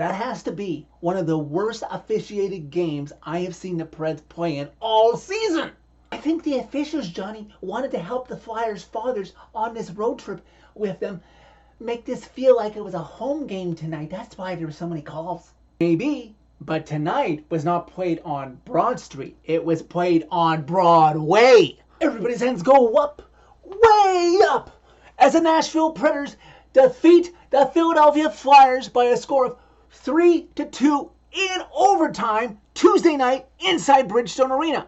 That has to be one of the worst officiated games I have seen the Preds play in all season. I think the officials, Johnny, wanted to help the Flyers' fathers on this road trip with them make this feel like it was a home game tonight. That's why there were so many calls. Maybe, but tonight was not played on Broad Street. It was played on Broadway. Everybody's hands go up, way up, as the Nashville Predators defeat the Philadelphia Flyers by a score of 3-2 in overtime Tuesday night inside Bridgestone Arena.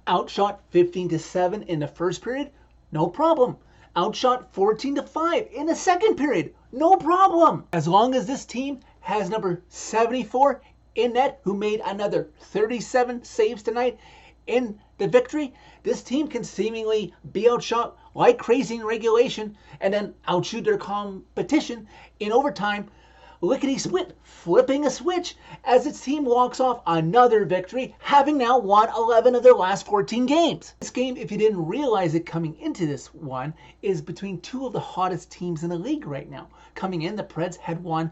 Outshot 15-7 in the first period, no problem. Outshot 14-5 in the second period, no problem. As long as this team has number 74 in net, who made another 37 saves tonight in the victory, this team can seemingly be outshot like crazy in regulation and then outshoot their competition in overtime, lickety-split, flipping a switch as its team walks off another victory, having now won 11 of their last 14 games. This game, if you didn't realize it coming into this one, is between two of the hottest teams in the league right now. Coming in, the Preds had won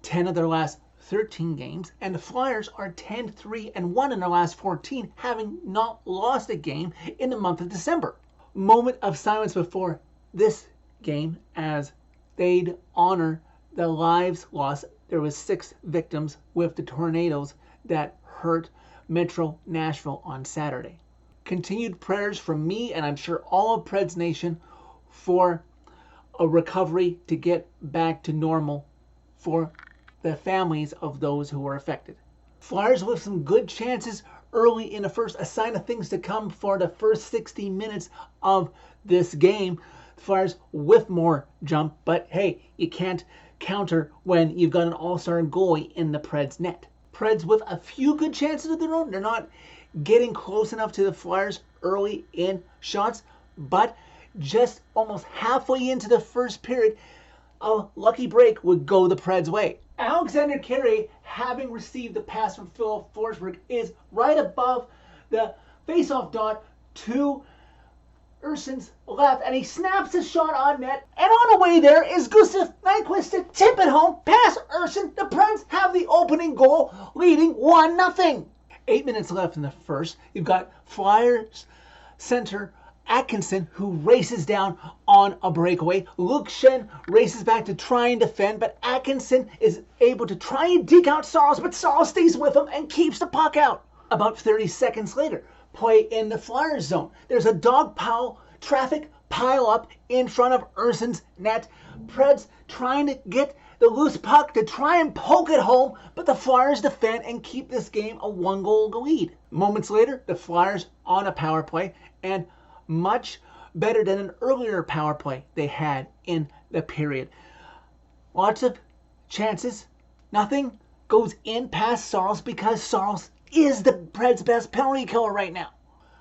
10 of their last 13 games, and the Flyers are 10-3-1 in their last 14, having not lost a game in the month of December. Moment of silence before this game as they'd honor the lives lost. There was 6 victims with the tornadoes that hurt Metro Nashville on Saturday. Continued prayers from me and I'm sure all of Preds Nation for a recovery to get back to normal for the families of those who were affected. Flyers with some good chances early in the first, a sign of things to come for the first 60 minutes of this game. Flyers with more jump, but hey, you can't counter when you've got an all-star goalie in the Preds net. Preds with a few good chances of their own. They're not getting close enough to the Flyers early in shots, but just almost halfway into the first period, a lucky break would go the Preds' way. Alexander Carey, having received the pass from Phil Forsberg, is right above the face-off dot to Ursson's left, and he snaps his shot on net, and on the way there is Gustav Nyquist to tip it home past Ursson. The Preds have the opening goal, leading 1-0. 8 minutes left in the first. You've got Flyers center Atkinson, who races down on a breakaway. Luke Schenn races back to try and defend, but Atkinson is able to try and deke out Saros, but Saros stays with him and keeps the puck out. About 30 seconds later, play in the Flyers zone. There's a dog pile, traffic pile up in front of Ursson's net. Preds trying to get the loose puck to try and poke it home, but the Flyers defend and keep this game a 1-goal lead. Moments later, the Flyers on a power play, and much better than an earlier power play they had in the period. Lots of chances. Nothing goes in past Saros because Saros is the Preds' best penalty killer right now.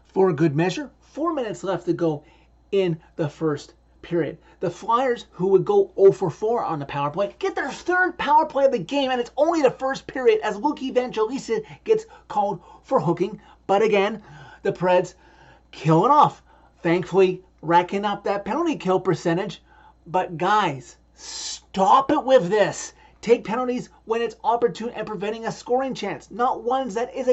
For good measure, 4 minutes left to go in the first period. The Flyers, who would go 0-for-4 on the power play, get their third power play of the game, and it's only the first period as Luke Evangelista gets called for hooking. But again, the Preds killing off. Thankfully, racking up that penalty kill percentage. But guys, stop it with this. Take penalties when it's opportune and preventing a scoring chance, not ones that is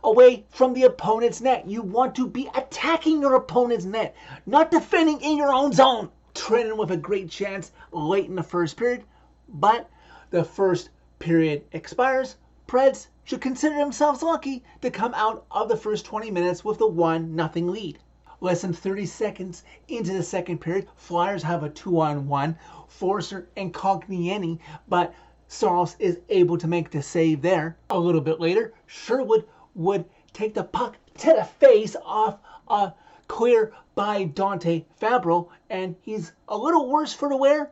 away from the opponent's net. You want to be attacking your opponent's net, not defending in your own zone. Trenton with a great chance late in the first period, but the first period expires. Preds should consider themselves lucky to come out of the first 20 minutes with the 1-0 lead. Less than 30 seconds into the second period, Flyers have a 2-on-1, Forcer and Cognieni, but Saros is able to make the save there. A little bit later, Sherwood would take the puck to the face off a clear by Dante Fabro, and he's a little worse for the wear.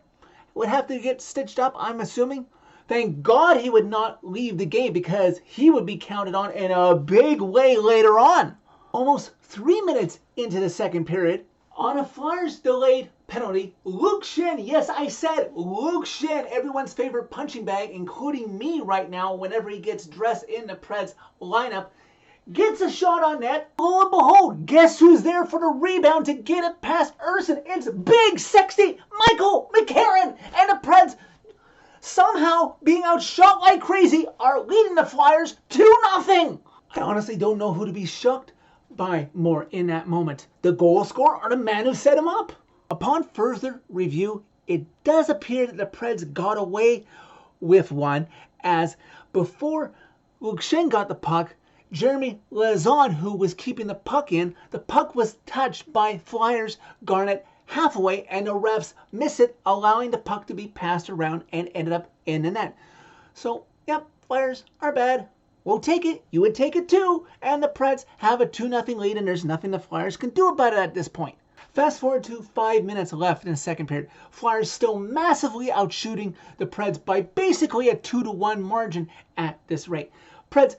Would have to get stitched up, I'm assuming. Thank God he would not leave the game because he would be counted on in a big way later on. Almost 3 minutes into the second period, on a Flyers delayed penalty, Luke Schenn, yes, I said Luke Schenn, everyone's favorite punching bag, including me right now whenever he gets dressed in the Preds lineup, gets a shot on net. Lo and behold, guess who's there for the rebound to get it past Ursson? It's big, sexy Michael McCarron, and the Preds somehow being outshot like crazy, are leading the Flyers 2-0. I honestly don't know who to be shocked by more in that moment, the goal scorer or the man who set him up. Upon further review, it does appear that the Preds got away with one, as before Luke Schenn got the puck, Jeremy Lauzon, who was keeping the puck in, the puck was touched by Flyers Garnet halfway, and the refs miss it, allowing the puck to be passed around and ended up in the net. So, yep, Flyers are bad. We'll take it. You would take it too. And the Preds have a 2-0 lead, and there's nothing the Flyers can do about it at this point. Fast forward to 5 minutes left in the second period. Flyers still massively outshooting the Preds by basically a 2-1 margin at this rate. Preds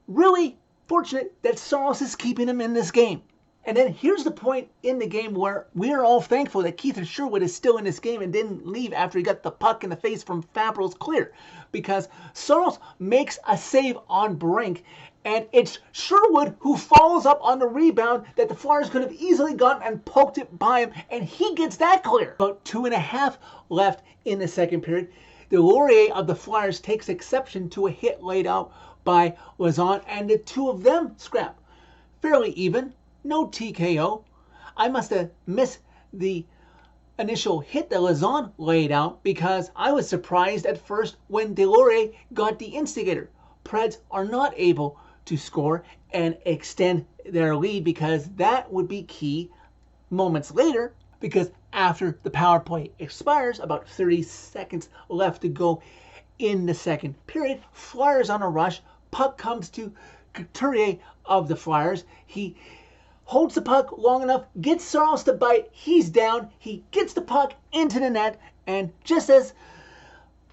really fortunate that Saros is keeping them in this game. And then here's the point in the game where we are all thankful that Keith Sherwood is still in this game and didn't leave after he got the puck in the face from Fabro's clear. Because Saros makes a save on Brink, and it's Sherwood who follows up on the rebound that the Flyers could have easily gotten and poked it by him, and he gets that clear. About 2.5 left in the second period. The Laurier of the Flyers takes exception to a hit laid out by Lauzon, and the two of them scrap. Fairly even. No TKO. I must have missed the initial hit that Lauzon laid out because I was surprised at first when Delorier got the instigator. Preds are not able to score and extend their lead because that would be key moments later, because after the power play expires, about 30 seconds left to go in the second period, Flyers on a rush, puck comes to Couturier of the Flyers. He holds the puck long enough, gets Saros to bite, he's down, he gets the puck into the net, and just as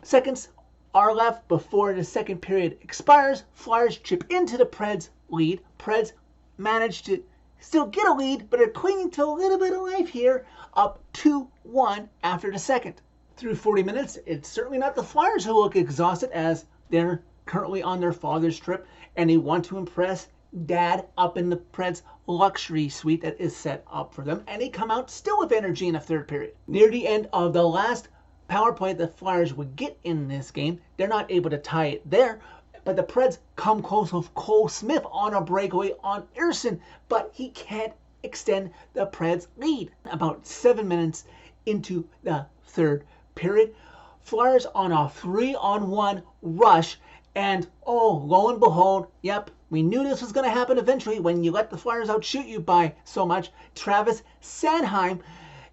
seconds are left before the second period expires, Flyers chip into the Preds lead. Preds manage to still get a lead, but are clinging to a little bit of life here, up 2-1 after the second. Through 40 minutes, it's certainly not the Flyers who look exhausted, as they're currently on their father's trip, and they want to impress Dad up in the Preds luxury suite that is set up for them, and they come out still with energy in the third period. Near the end of the last power play the Flyers would get in this game, they're not able to tie it there, but the Preds come close with Cole Smith on a breakaway on Ersson, but he can't extend the Preds lead. About 7 minutes into the third period, Flyers on a 3-on-1 rush, and oh, lo and behold, yep, we knew this was going to happen eventually when you let the Flyers outshoot you by so much. Travis Sanheim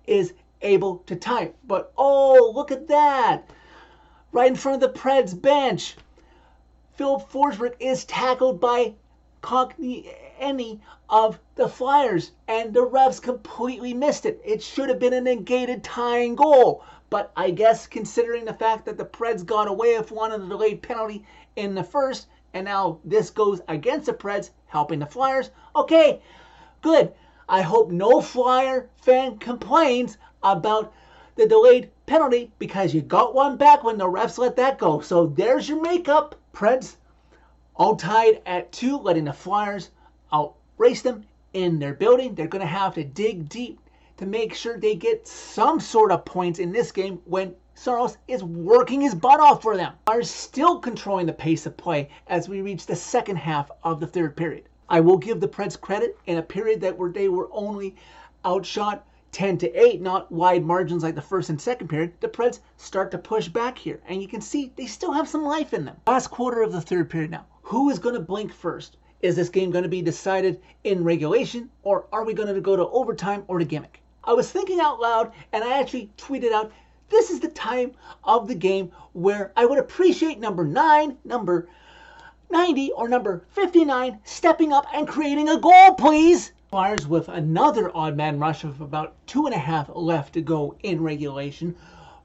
is able to tie it. But oh, look at that. Right in front of the Preds bench, Filip Forsberg is tackled by Kotkaniemi of the Flyers, and the refs completely missed it. It should have been a negated tying goal. But I guess considering the fact that the Preds got away with one of the delayed penalty in the first, and now this goes against the Preds, helping the Flyers. Okay, good. I hope no Flyer fan complains about the delayed penalty, because you got one back when the refs let that go. So there's your makeup. Preds all tied at 2, letting the Flyers outrace them in their building. They're going to have to dig deep to make sure they get some sort of points in this game when Saros is working his butt off for them. Flyers still controlling the pace of play as we reach the second half of the third period. I will give the Preds credit in a period that where they were only outshot 10-8, not wide margins like the first and second period. The Preds start to push back here, and you can see they still have some life in them. Last quarter of the third period now. Who is going to blink first? Is this game going to be decided in regulation, or are we going to go to overtime or to gimmick? I was thinking out loud, and I actually tweeted out, this is the time of the game where I would appreciate number 9, number 90, or number 59 stepping up and creating a goal, please. Flyers with another odd man rush of about 2.5 left to go in regulation,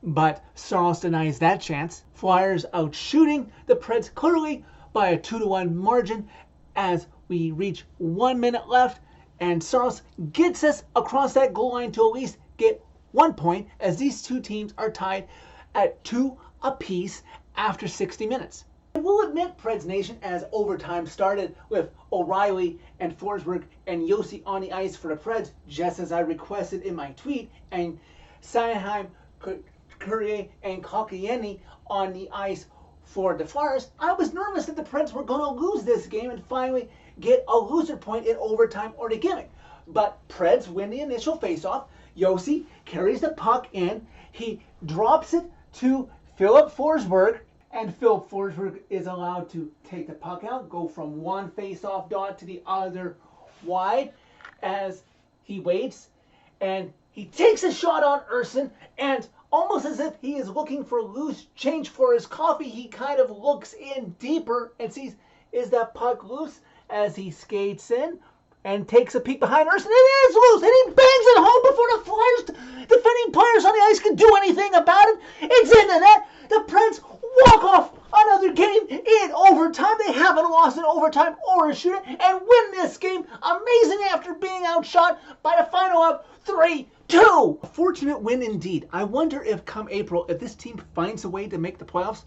but Saros denies that chance. Flyers out shooting the Preds clearly by a 2-1 margin as we reach 1 minute left, and Saros gets us across that goal line to at least get 1 point, as these two teams are tied at 2 apiece after 60 minutes. I will admit, Preds Nation, as overtime started with O'Reilly and Forsberg and Yossi on the ice for the Preds, just as I requested in my tweet, and Sanheim, Courier and Kotkaniemi on the ice for the Flyers, I was nervous that the Preds were going to lose this game and finally get a loser point in overtime or the gimmick. But Preds win the initial faceoff. Josi carries the puck in. He drops it to Filip Forsberg, and Filip Forsberg is allowed to take the puck out, go from one faceoff dot to the other wide as he waits, and he takes a shot on Urson, and almost as if he is looking for loose change for his coffee, he kind of looks in deeper and sees, is that puck loose? As he skates in and takes a peek behind Urson, it is loose, and he bangs it home before the Flyers defending players on the ice can do anything about it. It's in the net. The Preds walk off another game in overtime. They haven't lost in overtime or a shootout and win this game amazing after being outshot by the final of 3-2. A fortunate win indeed. I wonder if come April, if this team finds a way to make the playoffs,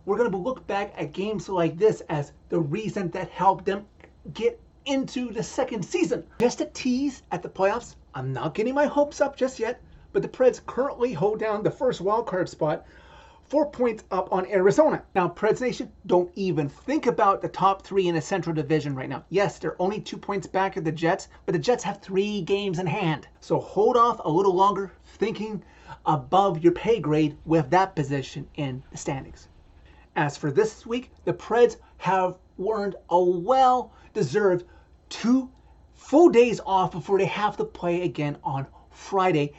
we're going to look back at games like this as the reason that helped them get into the second season. Just a tease at the playoffs, I'm not getting my hopes up just yet, but the Preds currently hold down the first wildcard spot, 4 points up on Arizona. Now, Preds Nation, don't even think about the top three in the Central Division right now. Yes, they're only 2 points back of the Jets, but the Jets have 3 games in hand. So hold off a little longer thinking above your pay grade with that position in the standings. As for this week, the Preds have earned a well-deserved 2 full days off before they have to play again on Friday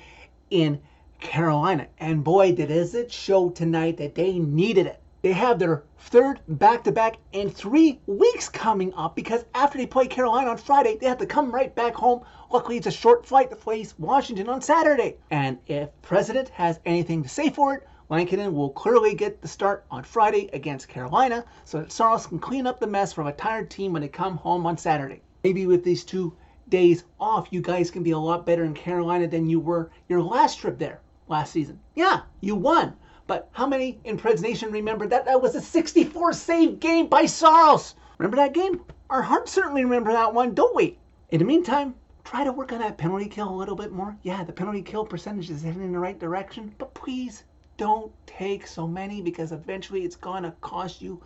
in Carolina. And boy, does it show tonight that they needed it. They have their third back-to-back in 3 weeks coming up, because after they play Carolina on Friday, they have to come right back home. Luckily, it's a short flight to face Washington on Saturday. And if President has anything to say for it, Lankinen will clearly get the start on Friday against Carolina so that Saros can clean up the mess from a tired team when they come home on Saturday. Maybe with these 2 days off, you guys can be a lot better in Carolina than you were your last trip there last season. Yeah, you won. But how many in Preds Nation remember that? That was a 64 save game by Saros. Remember that game? Our hearts certainly remember that one, don't we? In the meantime, try to work on that penalty kill a little bit more. Yeah, the penalty kill percentage is heading in the right direction, but please don't take so many, because eventually it's going to cost you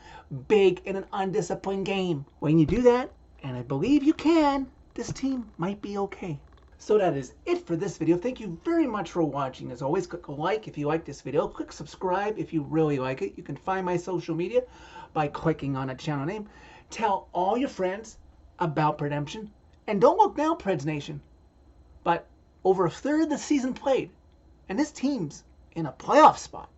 big in an undisciplined game. When you do that, and I believe you can, this team might be okay. So that is it for this video. Thank you very much for watching. As always, click like if you like this video. Click subscribe if you really like it. You can find my social media by clicking on a channel name. Tell all your friends about Redemption. And don't look now, Preds Nation, but over a third of the season played, and this team's in a playoff spot.